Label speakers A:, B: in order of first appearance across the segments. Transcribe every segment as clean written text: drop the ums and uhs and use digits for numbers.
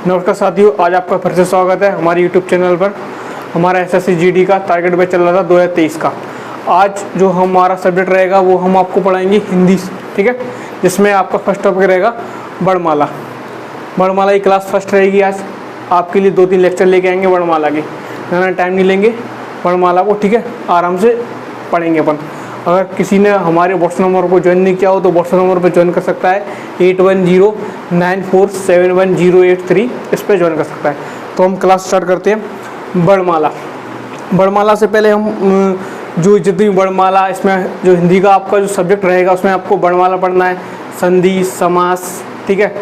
A: नमस्कार साथियों, आज आपका फिर से स्वागत है हमारे यूट्यूब चैनल पर। हमारा एसएससी जीडी का टारगेट बैच चल रहा था 2023 का। आज जो हमारा सब्जेक्ट रहेगा वो हम आपको पढ़ाएंगे हिंदी, ठीक है, जिसमें आपका फर्स्ट टॉपिक रहेगा वर्णमाला। वर्णमाला की क्लास फर्स्ट रहेगी। आज आपके लिए 2-3 लेक्चर लेके आएंगे वर्णमाला के, ज़्यादा टाइम नहीं लेंगे वर्णमाला को, ठीक है, आराम से पढ़ेंगे अपन। अगर किसी ने हमारे व्हाट्सएप नंबर को ज्वाइन नहीं किया हो तो व्हाट्सएप नंबर पर ज्वाइन कर सकता है 8109471083, इस पर ज्वाइन कर सकता है। तो हम क्लास स्टार्ट करते हैं। वर्णमाला। वर्णमाला से पहले हम जो जितनी वर्णमाला, इसमें जो हिंदी का आपका जो सब्जेक्ट रहेगा उसमें आपको वर्णमाला पढ़ना है, संधि, समास, ठीक है,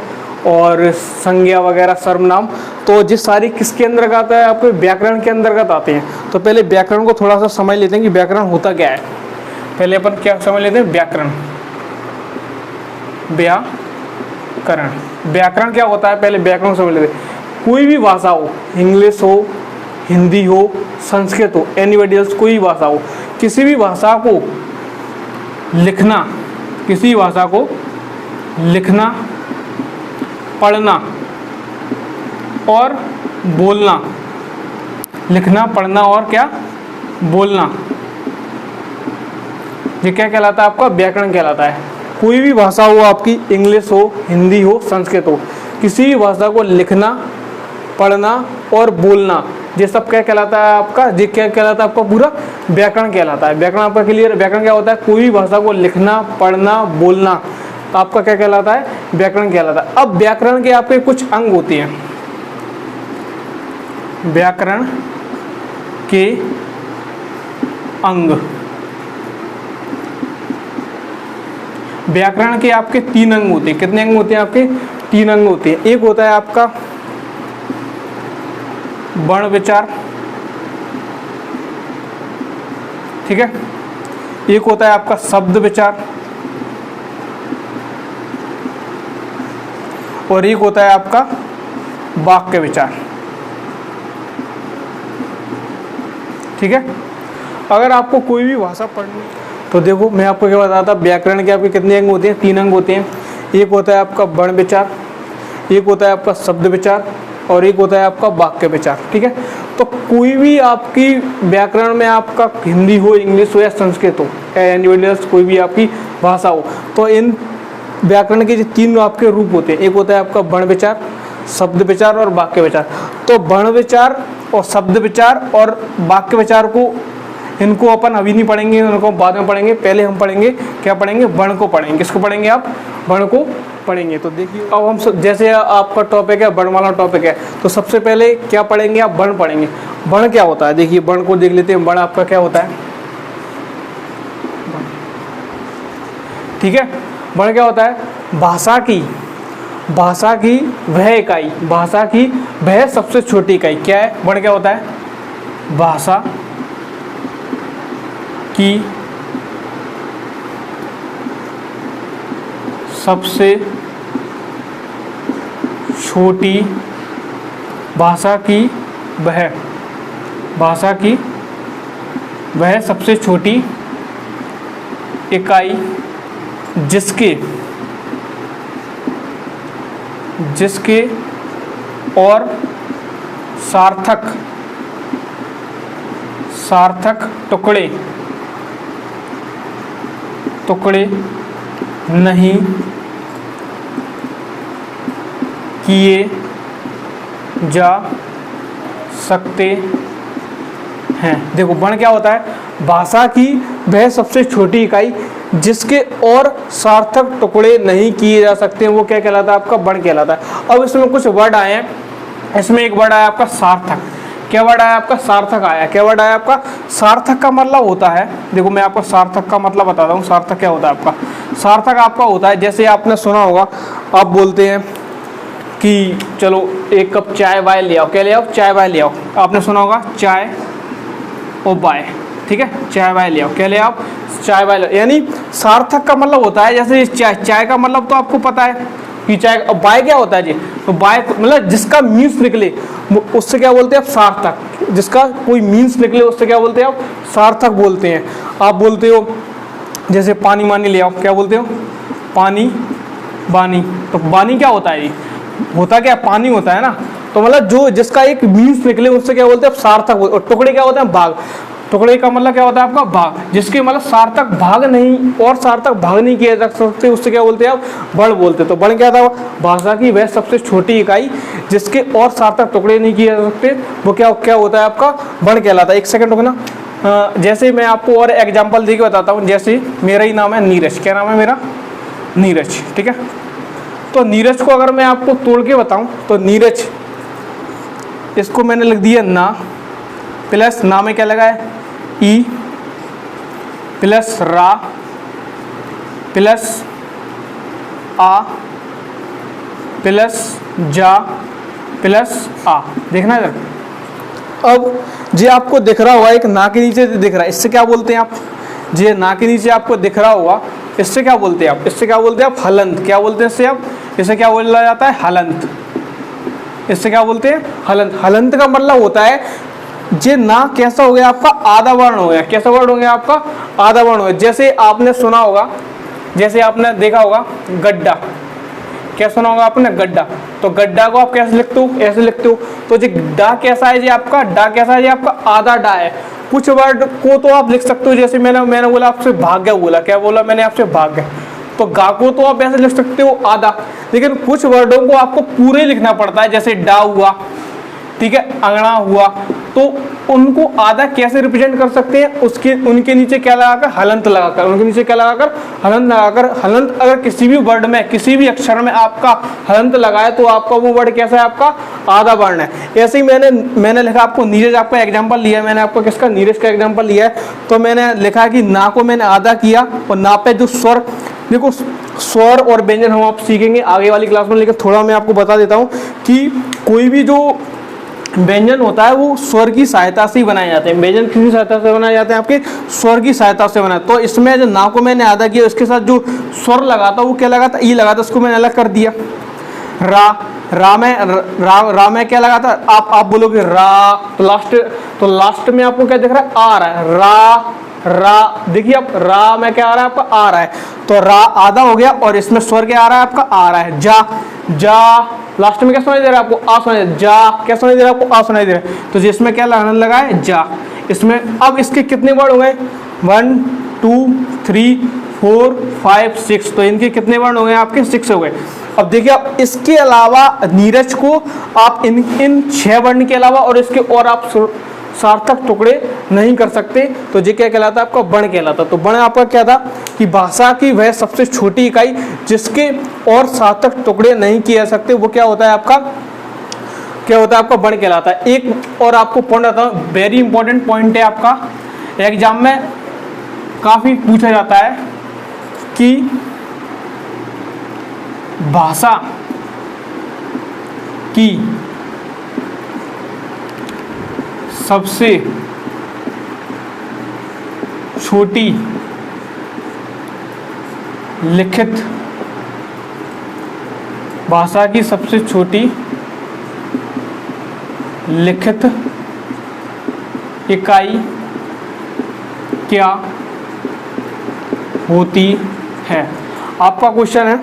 A: और संज्ञा वगैरह, सर्वनाम। तो ये सारी किसके अंतर्गत आता है? आपके व्याकरण के अंतर्गत आते हैं। तो पहले व्याकरण को थोड़ा सा समझ लेते हैं कि व्याकरण होता क्या है। पहले अपन क्या समझ लेते हैं? व्याकरण। व्याकरण क्या होता है, पहले व्याकरण समझ लेते हैं। कोई भी भाषा हो, इंग्लिश हो, हिंदी हो, संस्कृत हो, एनीबॉडी एल्स, कोई भी भाषा हो, किसी भी भाषा को लिखना, पढ़ना और बोलना, लिखना, पढ़ना और क्या बोलना, ये क्या कहलाता है? आपका व्याकरण कहलाता है। कोई भी भाषा हो आपकी, इंग्लिश हो, हिंदी हो, संस्कृत हो, किसी भी भाषा को लिखना, पढ़ना और बोलना, ये सब क्या कहलाता है? आपका ये क्या कहलाता है? आपका पूरा व्याकरण कहलाता है। व्याकरण आपका क्लियर? व्याकरण क्या होता है? कोई भी भाषा को लिखना, पढ़ना, बोलना, तो आपका क्या कहलाता है? व्याकरण कहलाता है। अब व्याकरण के आपके कुछ अंग होते हैं। व्याकरण के अंग, व्याकरण के आपके 3 अंग होते हैं। कितने अंग होते हैं आपके? 3 अंग होते हैं। एक होता है आपका वर्ण विचार, ठीक है, एक होता है आपका शब्द विचार, और एक होता है आपका वाक्य विचार, ठीक है। अगर आपको कोई भी भाषा पढ़नी, तो देखो मैं आपको क्या बताता, व्याकरण के आपके कितने अंग होते हैं? 3 अंग होते हैं। एक होता है आपका वर्ण विचार, एक होता है आपका शब्द विचार, और एक होता है आपका वाक्य विचार, ठीक है। तो कोई भी आपकी व्याकरण में, आपका हिंदी हो, इंग्लिश हो या संस्कृत हो, कोई भी आपकी भाषा हो, तो इन व्याकरण के जो 3 आपके रूप होते हैं। एक होता है आपका वर्ण विचार, शब्द विचार और वाक्य विचार। तो वर्ण विचार और शब्द विचार और वाक्य विचार को, इनको अपन अभी नहीं पढ़ेंगे, इनको बाद में पढ़ेंगे। पहले हम पढ़ेंगे, क्या पढ़ेंगे? वर्ण को पढ़ेंगे। किसको पढ़ेंगे आप? वर्ण को पढ़ेंगे। तो देखिए अब हम जैसे आपका टॉपिक है वर्णमाला टॉपिक है, तो सबसे पहले क्या पढ़ेंगे आप? वर्ण पढ़ेंगे। वर्ण क्या होता है? देखिए वर्ण को देख लेते हैं। वर्ण आपका क्या होता है? ठीक है, वर्ण क्या होता है? भाषा की वह इकाई, भाषा की वह सबसे छोटी इकाई क्या है? वर्ण क्या होता है? भाषा की सबसे छोटी, भाषा की वह सबसे छोटी इकाई जिसके और सार्थक टुकड़े नहीं किए जा सकते हैं। देखो वर्ण क्या होता है? भाषा की वह सबसे छोटी इकाई जिसके और सार्थक टुकड़े नहीं किए जा सकते हैं, वो क्या कहलाता है? आपका वर्ण कहलाता है। अब इसमें कुछ वर्ड आए हैं। इसमें एक वर्ड आया आपका सार्थक। क्या वर्ड आया आपका? सार्थक आया। क्या वर्ड आया आपका? सार्थक का मतलब होता है, देखो मैं आपको सार्थक का मतलब बताता हूँ। सार्थक क्या होता है आपका? सार्थक आपका होता है, जैसे आपने सुना होगा, आप बोलते हैं कि चलो 1 कप चाय वाय ले आओ। क्या ले आओ? चाय वाय ले आओ। आपने सुना होगा चाय और बाय, ठीक है, चाय वाय ले आओ। क्या ले आओ? चाय वाय ले आओ। यानी सार्थक का मतलब होता है, जैसे चाय का मतलब तो आपको पता है कि चाय। बाय क्या होता है जी? तो बाय मतलब जिसका मीन्स निकले उससे क्या बोलते हैं आप? सार्थक। जिसका कोई मीन्स निकले उससे क्या बोलते हैं आप? सार्थक बोलते हैं। आप बोलते हो जैसे पानी मानी ले आओ। क्या बोलते हो? पानी बानी। तो बानी क्या होता है? ये होता क्या? पानी होता है ना। तो मतलब जो जिसका एक मीन्स निकले उससे क्या बोलते हैं सार्थक। और टुकड़े क्या होते हैं भाग, टुकड़े का मतलब क्या होता है आपका भाग, जिसके मतलब सार्थक भाग नहीं और सार्थक भाग नहीं किए जा सकते उससे क्या बोलते हैं आप बण बोलते हैं। तो बण क्या था, भाषा की वह सबसे छोटी इकाई जिसके और सार्थक टुकड़े नहीं किए जा सकते, वो क्या क्या होता है आपका बण कहलाता है। एक सेकंड रुकना, जैसे मैं आपको और एग्जाम्पल दे के बताता हूँ। जैसे मेरा ही नाम है नीरज, क्या नाम है मेरा, नीरज, ठीक है। तो नीरज को अगर मैं आपको तोड़ के बताऊं तो नीरज, इसको मैंने लिख दिया ना, प्लस ना में क्या लगा है ई, प्लस रा, प्लस आ, प्लस जा, प्लस आ। देखना है। अब जे आपको दिख रहा होगा एक ना के नीचे दिख रहा है, इससे क्या बोलते हैं आप, जे ना के नीचे आपको दिख रहा होगा इससे क्या बोलते हैं आप, इससे क्या बोलते हैं आप हलंत। क्या बोलते हैं इससे आप, इसे क्या बोला जाता है हलंत। इससे क्या बोलते हैं हलंत। हलंत का मतलब होता है जे ना कैसा हो गया आपका आधा वर्ण हो गया। कैसा वर्ण हो गया आपका आधा वर्ण हो गया। जैसे आपने सुना होगा, जैसे आपने देखा होगा गड्ढा, क्या सुना होगा आपने गड्ढा। तो गड्ढा को आप कैसे लिखते हो, ऐसे लिखते हो। तो जी डा कैसा है जी आपका, डा कैसा है जी आपका आधा डा है। कुछ वर्ड को तो आप लिख सकते हो, जैसे मैंने बोला आपसे भाग्य बोला, क्या बोला मैंने आपसे भाग्य, तो गा को तो आप ऐसे लिख सकते हो आधा। लेकिन कुछ वर्डों को आपको पूरे लिखना पड़ता है, जैसे डा हुआ, ठीक है, अंगना हुआ, तो उनको आधा कैसे रिप्रेजेंट कर सकते हैं, उसके उनके नीचे क्या लगाकर हलंत लगाकर, उनके नीचे क्या लगाकर हलंत लगाकर। हलंत अगर किसी भी वर्ड में किसी भी अक्षर में आपका हलंत लगाए तो आपका वो वर्ड कैसा है आपका आधा वर्ण है। ऐसे ही मैंने लिखा आपको नीरज, आपका एग्जाम्पल लिया है मैंने आपको किसका, नीरज का एग्जाम्पल लिया है। तो मैंने लिखा कि ना को मैंने आधा किया और ना पे जो स्वर, देखो स्वर और व्यंजन हम आप सीखेंगे आगे वाली क्लास में, लेकिन थोड़ा मैं आपको बता देता हूँ कि कोई भी जो व्यंजन होता है वो स्वर की सहायता से ही बनाए जाते हैं। व्यंजन किसी सहायता से बनाए जाते हैं, आपके स्वर की सहायता से बनाए। तो इसमें जो ना को मैंने आधा किया, उसके साथ जो स्वर लगा था वो क्या लगा था, ई लगा था, उसको मैंने अलग कर दिया। रा में क्या लगा था, आप बोलोगे रा, तो लास्ट में आपको क्या दिख रहा है आ रहा है, रा देखिए आप, रा में क्या आ रहा है आपका आ रहा है, तो रा आधा हो गया और इसमें स्वर क्या आ रहा है आपका आ रहा है। जा लास्ट में क्या सुनाई दे रहा है आपको आ सुनाई दे, जा क्या सुनाई दे रहा है आपको आ सुनाई दे रहा है। तो जिसमें क्या लगा है जा। इसमें अब इसके कितने वर्ण हो गए 1 2 3 4 5 6, तो इनके कितने वर्ण हो गए आपके 6 हो गए। अब देखिए आप इसके अलावा नीरज को आप इन 6 वर्ण के अलावा और इसके और आप सार्थक टुकड़े नहीं कर सकते। तो ये क्या कहलाता है आपका बण कहलाता। तो बण आपका क्या था कि भाषा की वह सबसे छोटी इकाई जिसके और सार्थक टुकड़े नहीं किए जा सकते, वो क्या होता है आपका, क्या होता है आपका बण कहलाता है। एक और आपको पॉइंट आता है, वेरी इंपॉर्टेंट पॉइंट है आपका, एग्जाम में काफी पूछा जाता है कि भाषा की सबसे छोटी लिखित, भाषा की सबसे छोटी लिखित इकाई क्या होती है। आपका क्वेश्चन है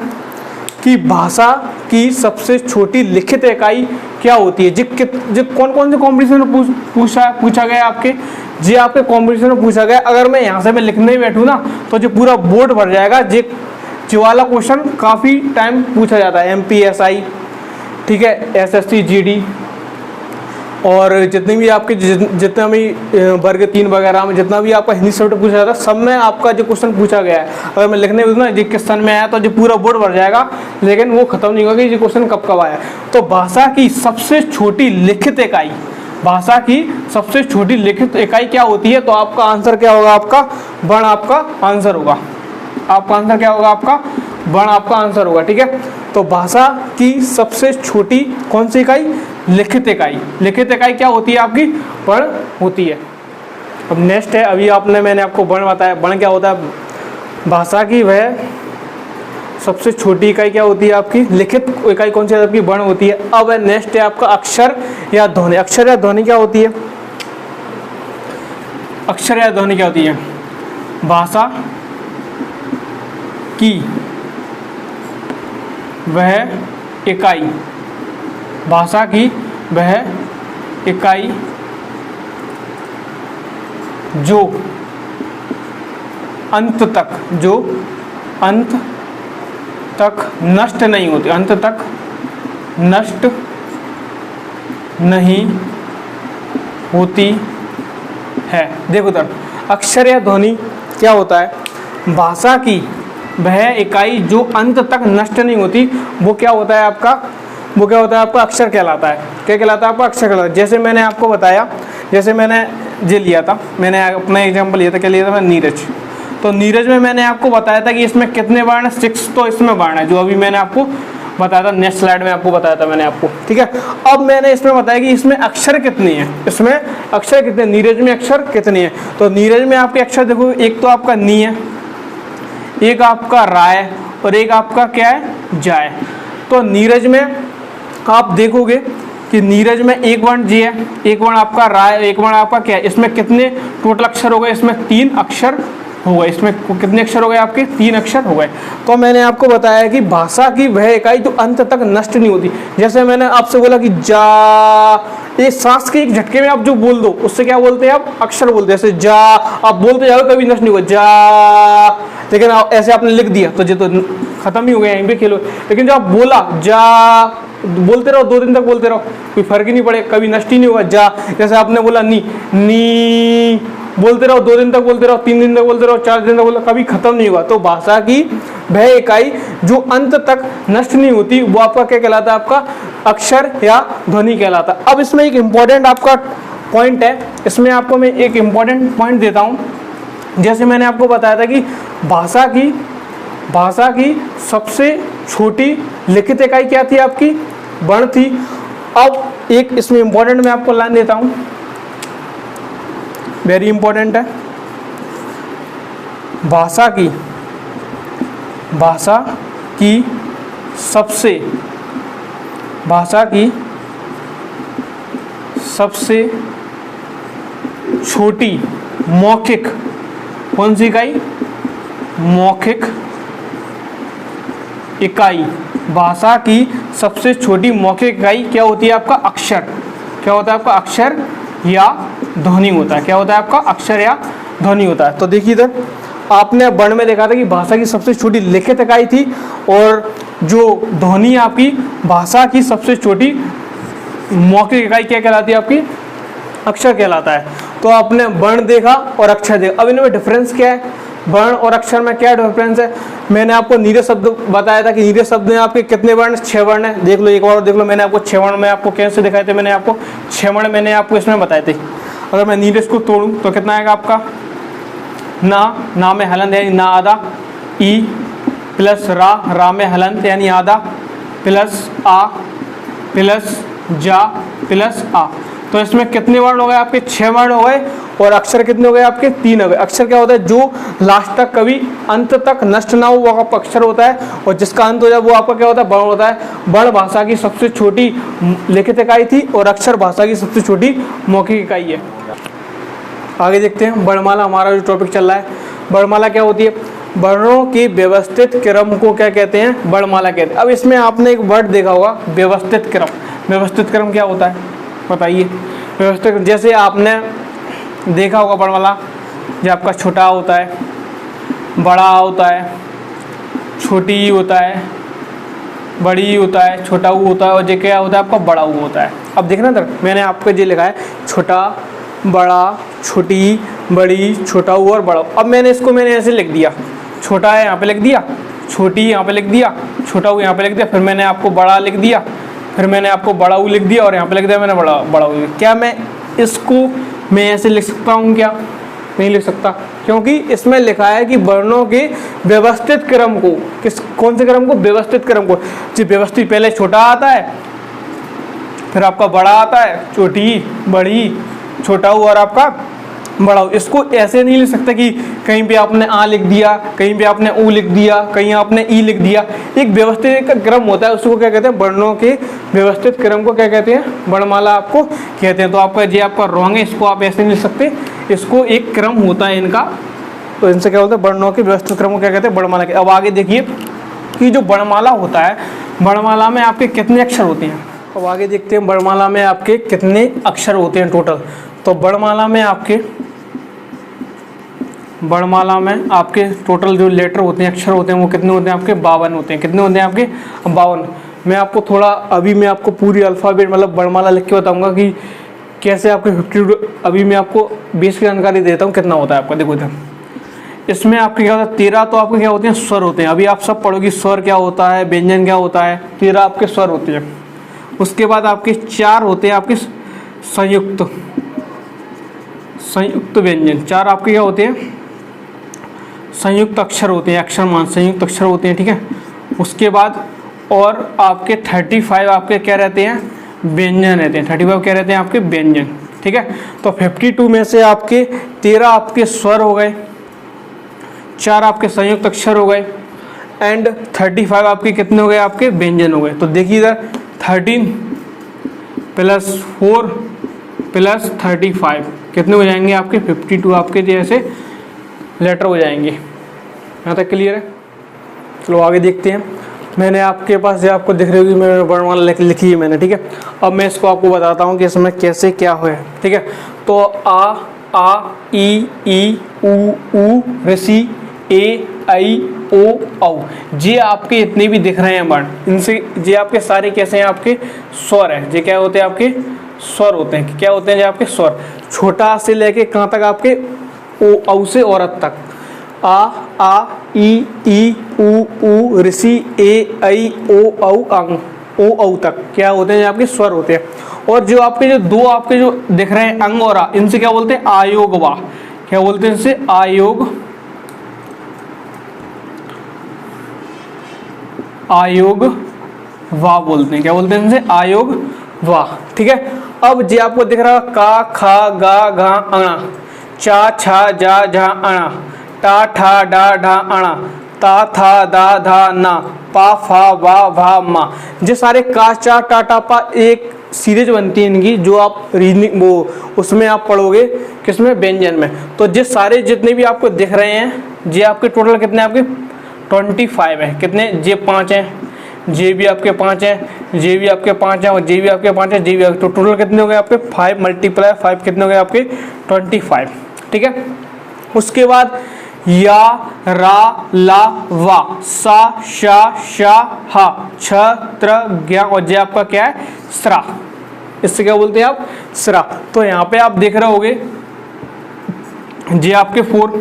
A: कि भाषा की सबसे छोटी लिखित इकाई क्या होती है। जी कौन कौन से कॉम्पिटिशन में पूछा गया आपके, जी आपके कॉम्पिटिशन में पूछा गया। अगर मैं यहाँ से मैं लिखने ही बैठूँ ना तो जो पूरा बोर्ड भर जाएगा। जो वाला क्वेश्चन काफ़ी टाइम पूछा जाता है, MPSI, ठीक है, SSC GD और जितने भी आपके जितना भी वर्ग 3 वगैरह में जितना भी आपका हिंदी सब्जेक्ट पूछा जाता है, सब में आपका जो क्वेश्चन पूछा गया है। अगर मैं लिखने बैठूँ ना जी किस सन में आया तो जो पूरा बोर्ड भर जाएगा, लेकिन वो खत्म नहीं होगा कि ये क्वेश्चन कब कब आया। तो भाषा की सबसे छोटी लिखित इकाई, भाषा की सबसे छोटी लिखित इकाई क्या होती है, तो आपका आंसर क्या होगा, आपका बण आपका आंसर होगा। आपका आंसर क्या होगा, आपका बण आपका आंसर होगा, ठीक है। तो भाषा की सबसे छोटी कौन सी इकाई, लिखित इकाई। लिखित इकाई क्या होती है आपकी, बण होती है। अब नेक्स्ट है, अभी मैंने आपको बण बताया। बण क्या होता है, भाषा की वह सबसे छोटी इकाई क्या होती है आपकी, लिखित इकाई कौन सी आपकी, बण होती है। अब नेक्स्ट है आपका अक्षर या ध्वनि। अक्षर या ध्वनि क्या होती है, अक्षर या ध्वनि क्या होती है, भाषा की वह इकाई, भाषा की वह इकाई जो अंत तक नष्ट नहीं होती, अंत तक नष्ट नहीं होती है। देखो उधर अक्षर या ध्वनि क्या होता है, भाषा की वह इकाई जो अंत तक नष्ट नहीं होती, वो क्या होता है आपका, वो क्या होता है आपका अक्षर कहलाता है। क्या कहलाता है आपका अक्षर कहलाता है। जैसे मैंने आपको बताया, जैसे मैंने ये लिया था, मैंने अपना एग्जांपल लिया था, क्या लिया था मैं, नीरज। तो नीरज में मैंने आपको बताया था कि इसमें कितने वर्ण, 6 तो इसमें वर्ण है, जो अभी मैंने आपको बताया था, नेक्स्ट स्लाइड में आपको बताया था मैंने आपको, ठीक है। अब मैंने इसमें बताया कि इसमें अक्षर कितनी है, इसमें अक्षर कितने, नीरज में अक्षर कितनी है। तो नीरज में आपके अक्षर देखो, एक तो आपका नी है, एक आपका रा है, और एक आपका क्या है, जा है। तो नीरज में आप देखोगे कि नीरज में एक वर्ण जी है, एक वर्ण आपका रा है, एक वर्ण आपका क्या है। इसमें कितने टोटल अक्षर हो गए, इसमें 3 अक्षर हो गए। इसमें कितने अक्षर हो गए आपके, 3 अक्षर हो गए। तो मैंने आपको बताया कि भाषा की वह इकाई जो अंत तक नष्ट नहीं होती। जैसे मैंने आपसे बोला कि जा, ये सांस के एक झटके में आप जो बोल दो, उससे क्या बोलते हैं आप, अक्षर बोलते हैं। जैसे जा आप बोलते जाओ, कभी नष्ट नहीं होगा जा, लेकिन ऐसे आपने लिख दिया तो ये तो खत्म ही हो गया, यहीं पे खेलो। लेकिन जो आप बोला जा, बोलते रहो, 2 दिन तक बोलते रहो, कोई फर्क ही नहीं पड़े, कभी नष्ट ही नहीं होगा जा। जैसे आपने बोला नी, नी बोलते रहो, 2 दिन तक बोलते रहो, 3 दिन तक बोलते रहो, 4 दिन तक बोलते रहो, कभी खत्म नहीं होगा। तो भाषा की वह इकाई जो अंत तक नष्ट नहीं होती, वो आपका क्या कहलाता है, आपका अक्षर या ध्वनि कहलाता है। अब इसमें एक इम्पॉर्टेंट आपका पॉइंट है, इसमें आपको मैं एक इम्पॉर्टेंट पॉइंट देता हूँ। जैसे मैंने आपको बताया था कि भाषा की सबसे छोटी लिखित इकाई क्या थी आपकी, वर्ण थी। अब एक इसमें इम्पॉर्टेंट मैं आपको लाइन देता हूँ, वेरी इंपॉर्टेंट है। भाषा की सबसे छोटी मौखिक कौन सी इकाई, मौखिक इकाई, भाषा की सबसे छोटी मौखिक इकाई क्या होती है आपका, अक्षर। क्या होता है आपका, अक्षर या ध्वनि होता है। क्या होता है आपका, अक्षर या ध्वनि होता है। तो देखिए इधर आपने वर्ण में देखा था कि भाषा की सबसे छोटी लिखित इकाई थी, और जो ध्वनि आपकी भाषा की सबसे छोटी मौखिक इकाई क्या कहलाती है आपकी, अक्षर कहलाता है। तो आपने वर्ण देखा और अक्षर देखा। अब इनमें डिफरेंस क्या है, वर्ण और अक्षर में क्या डिफरेंस है। मैंने आपको नीरज शब्द बताया था कि नीरज शब्द में आपके कितने वर्ण, 6 वर्ण है। देख लो एक बार देख लो, मैंने आपको 6 वर्ण में आपको कैसे दिखाए थे, मैंने आपको 6 वर्ण मैंने आपको इसमें बताए थे। अगर मैं नीरज को तोड़ूं तो कितना आएगा आपका, ना में हलंत यानी ना आधा, ई प्लस रा में हलंत यानी आधा, प्लस आ प्लस जा प्लस आ। तो इसमें कितने वर्ण हो गए आपके, 6 वर्ण हो गए। और अक्षर कितने हो गए आपके, 3 हो गए। अक्षर क्या होता है, जो लास्ट तक कभी अंत तक नष्ट ना हो वो आपका अक्षर होता है, और जिसका अंत हो जाए वो आपका क्या होता है, वर्ण होता है। वर्ण भाषा की सबसे छोटी लिखित इकाई थी, और अक्षर भाषा की सबसे छोटी मौखिक इकाई है। आगे देखते हैं वर्णमाला, हमारा जो टॉपिक चल रहा है। वर्णमाला क्या होती है, वर्णों के व्यवस्थित क्रम को क्या कहते हैं, वर्णमाला कहते हैं। अब इसमें आपने एक वर्ड देखा होगा, व्यवस्थित क्रम। व्यवस्थित क्रम क्या होता है बताइए। व्यवस्थित, जैसे आपने देखा होगा वर्णमाला, जो आपका छोटा होता है, बड़ा होता है, छोटी होता है, बड़ी होता है, छोटा ऊ होता है, और जो क्या होता है आपका बड़ा ऊ होता है। अब देखना सर, मैंने आपको ये लिखा है छोटा, बड़ा, छोटी, बड़ी, छोटा ऊ और बड़ा ऊ। अब मैंने ऐसे लिख दिया, छोटा है यहाँ पे लिख दिया, छोटी यहाँ पे लिख दिया, छोटा ऊ यहाँ पे लिख दिया, फिर मैंने आपको बड़ा लिख दिया, फिर मैंने आपको बड़ा ऊ लिख दिया, और यहाँ पे लिख दिया मैंने बड़ा ऊ। क्या मैं इसको ऐसे लिख सकता हूँ, क्या नहीं लिख सकता, क्योंकि इसमें लिखा है कि वर्णों के व्यवस्थित क्रम को, कौन से क्रम को, व्यवस्थित क्रम को। जो व्यवस्थित, पहले छोटा आता है, फिर आपका बड़ा आता है, छोटी, बड़ी, छोटा ऊ और आपका बड़ा ऊ। इसको ऐसे नहीं लिख सकते कि कहीं पे आपने आ लिख दिया, कहीं पे आपने ऊ लिख दिया, कहीं आपने ई लिख दिया। एक व्यवस्थित क्रम होता है, उसको क्या कहते हैं, वर्णों के व्यवस्थित क्रम को क्या कहते हैं, वर्णमाला आपको कहते हैं। तो आपका ये आपका रॉन्ग है, इसको आप ऐसे नहीं लिख सकते, इसको एक क्रम होता है इनका, तो इनसे क्या होता है, वर्णों के व्यवस्थित क्रम को क्या कहते हैं, वर्णमाला के। अब आगे देखिए कि जो वर्णमाला होता है, वर्णमाला में आपके कितने अक्षर होते हैं। अब आगे देखते हैं वर्णमाला में आपके कितने अक्षर होते हैं टोटल। तो वर्णमाला में आपके टोटल जो लेटर होते हैं, अक्षर होते हैं, वो कितने होते हैं आपके 52 होते हैं। कितने होते हैं आपके 52। मैं आपको थोड़ा अभी मैं आपको पूरी अल्फ़ाबेट मतलब वर्णमाला लिख के बताऊंगा कि कैसे आपके 52। अभी मैं आपको बेस की जानकारी देता हूँ कितना होता है आपका। देखो इधर इसमें आपके क्या होता है 13 तो आपके क्या होते हैं स्वर होते हैं। अभी आप सब पढ़ोगे स्वर क्या होता है, व्यंजन क्या होता है। 13 आपके स्वर होते हैं। उसके बाद आपके 4 होते हैं आपके संयुक्त व्यंजन। 4 आपके क्या होते हैं संयुक्त अक्षर होते हैं, अक्षर मान संयुक्त अक्षर होते हैं, ठीक है। उसके बाद और आपके 35 आपके क्या रहते हैं व्यंजन रहते हैं। 35 क्या रहते हैं आपके व्यंजन, ठीक है। तो 52 में से आपके 13 आपके स्वर हो गए, 4 आपके संयुक्त अक्षर हो गए एंड 35 आपके कितने हो गए आपके व्यंजन हो गए। तो देखिए इधर 13 + 4 + 35 कितने हो जाएंगे आपके 52 आपके जैसे लेटर हो जाएंगे। यहाँ तक क्लियर है। चलो आगे देखते हैं। मैंने आपके पास जो आपको दिख रही होगी मैंने वर्णमाला लिखी है मैंने, ठीक है। अब मैं इसको आपको बताता हूँ कि इसमें कैसे क्या है, ठीक है। तो आ ई उ ऋषि ए आई ओ औ ये आपके इतने भी दिख रहे हैं वर्ण, इनसे ये आपके सारे कैसे हैं आपके स्वर हैं। ये क्या होते हैं आपके स्वर होते हैं। क्या होते हैं ये आपके स्वर। छोटा से लेके कहाँ तक आपके ओ औ से औरत तक। आ ई उ ऋषि ए आई ओ औ अंग ओ औ तक क्या होते हैं आपके स्वर होते हैं। और जो आपके जो दो आपके जो दिख रहे हैं अंग और आ, इनसे क्या बोलते हैं आयोग वा। क्या बोलते हैं इनसे आयोग वा बोलते हैं। क्या बोलते हैं इनसे आयोग वा, ठीक है। अब जो आपको दिख रहा है का खा गा घा अणा, चा छा जा झा अणा, टा ठा डा ढा अणा, ता था दा धा ना, पा फा वा भा मा। ये सारे का चा टा टा पा एक सीरीज बनती है इनकी, जो आप रीजनिंग वो उसमें आप पढ़ोगे किसमें व्यंजन में। तो ये सारे जितने भी आपको दिख रहे हैं ये आपके टोटल कितने आपके 25 है। कितने जे 5 हैं, जे भी आपके 5 हैं, जे भी आपके 5 हैं और जे भी आपके 5 हैं, जे भी आपके। तो टोटल कितने हो गए आपके 5 × 5 कितने हो गए आपके 25, ठीक है। उसके बाद या रा ला वा सा शा शा हा छ त्र ज्ञा और जे आपका क्या है स्रा। इससे क्या बोलते हैं आप स्रा। तो यहाँ पे आप देख रहे होगे जे आपके 4,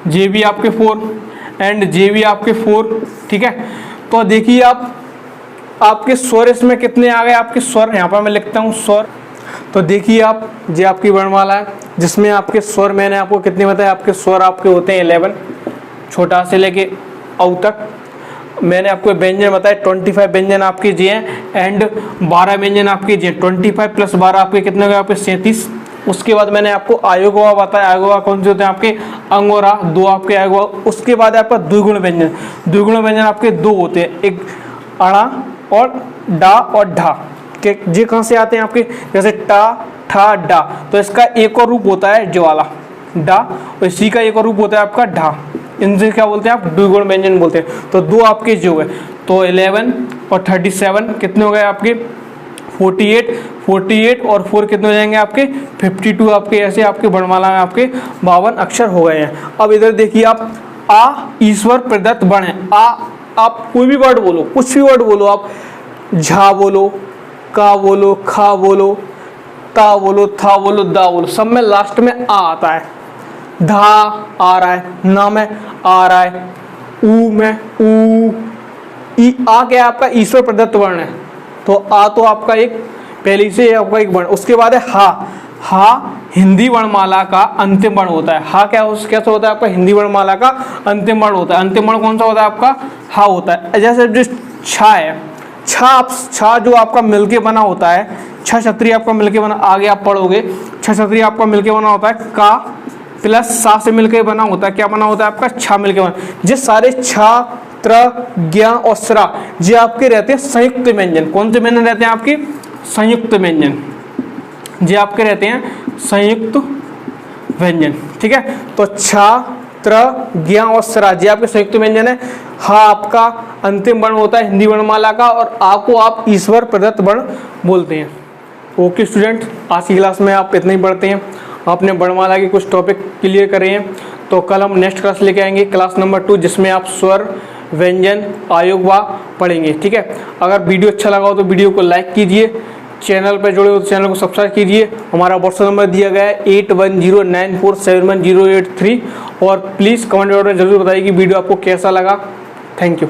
A: जे भी आपके 4 एंड जे भी आपके 4, ठीक है। तो देखिए आप आपके स्वर इसमें कितने आ गए आपके स्वर। यहाँ पर मैं लिखता हूँ स्वर। तो देखिए आप ये आपकी वर्णमाला है जिसमें आपके स्वर मैंने आपको कितने बताए। आपके स्वर आपके होते हैं 11 छोटा से लेके औ तक। मैंने आपको व्यंजन बताया 25 व्यंजन आपके जी हैं एंड 12 व्यंजन आपके जी हैं। 25 + 12 आपके कितने हो गए आपके 37। उसके बाद मैंने आपको आयोगवा बताया। आयोगवा कौन से होते हैं आपके अंगोरा 2 आपके आयोगवा। उसके बाद आपका द्विगुण व्यंजन। द्विगुण व्यंजन आपके 2 होते हैं, एक अणा और डा और ढा के। ये कहाँ से आते हैं आपके जैसे टा ठा डा। तो इसका एक और रूप होता है जो वाला डा और इसी का एक और रूप होता है आपका ढा। इनसे क्या बोलते हैं आप द्विगुण व्यंजन बोलते हैं। तो 2 आपके जो है तो 11 और 37 कितने हो गए आपके 48 और 4 कितने हो जाएंगे आपके 52 आपके। ऐसे आपके वर्णमाला में आपके 52 अक्षर हो गए हैं। अब इधर देखिए आप आ ईश्वर प्रदत्त वर्ण है। आ आप कोई भी वर्ड बोलो, कुछ भी वर्ड बोलो, आप झा बोलो, का बोलो, खा बोलो, ता बोलो, था बोलो, दा बोलो, सब में लास्ट में आ आता है। धा आ रहा है, ना में आ रहा है, ऊ में ऊ ई। आ क्या है आपका ईश्वर प्रदत्त वर्ण है। तो आ तो आपका एक पहले से आपका एक वर्ण। उसके बाद है हा। हा हिंदी वर्णमाला का अंतिम वर्ण होता है। हा क्या कैसे होता है आपका हिंदी वर्णमाला का अंतिम वर्ण होता है। अंतिम वर्ण कौन सा होता है आपका हा होता है। जैसे जो छा है, छा जो आपका मिलके बना होता है, छ छत्री आपका मिलके बना, आगे आप पढ़ोगे छ छत्री आपका मिलके बना होता है का प्लस सा से मिलके बना होता है। क्या बना होता है आपका छा मिलके बना। ये सारे छा त्र ज्ञा और स्रा ये आपके रहते हैं संयुक्त व्यंजन। कौन से व्यंजन रहते हैं आपके संयुक्त व्यंजन। ये आपके रहते हैं संयुक्त व्यंजन, ठीक है। तो छा त्र, ज्ञ और स्रा ये आपके संयुक्त व्यंजन है। हा आपका अंतिम वर्ण होता है हिंदी वर्णमाला का, और आ को आप ईश्वर प्रदत्त वर्ण बोलते हैं। ओके स्टूडेंट, आज की क्लास में आप इतना ही पढ़ते हैं। आपने वर्णमाला के कुछ टॉपिक क्लियर करे हैं, तो कल हम नेक्स्ट क्लास लेके आएंगे, क्लास नंबर 2, जिसमें आप स्वर, व्यंजन, आयोग व पढ़ेंगे। ठीक है, अगर वीडियो अच्छा लगा हो तो वीडियो को लाइक कीजिए, चैनल पर जुड़े हो तो चैनल को सब्सक्राइब कीजिए। हमारा व्हाट्सएप नंबर दिया गया है 8109471083, और प्लीज़ कमेंट में जरूर बताइए कि वीडियो आपको कैसा लगा। Thank you.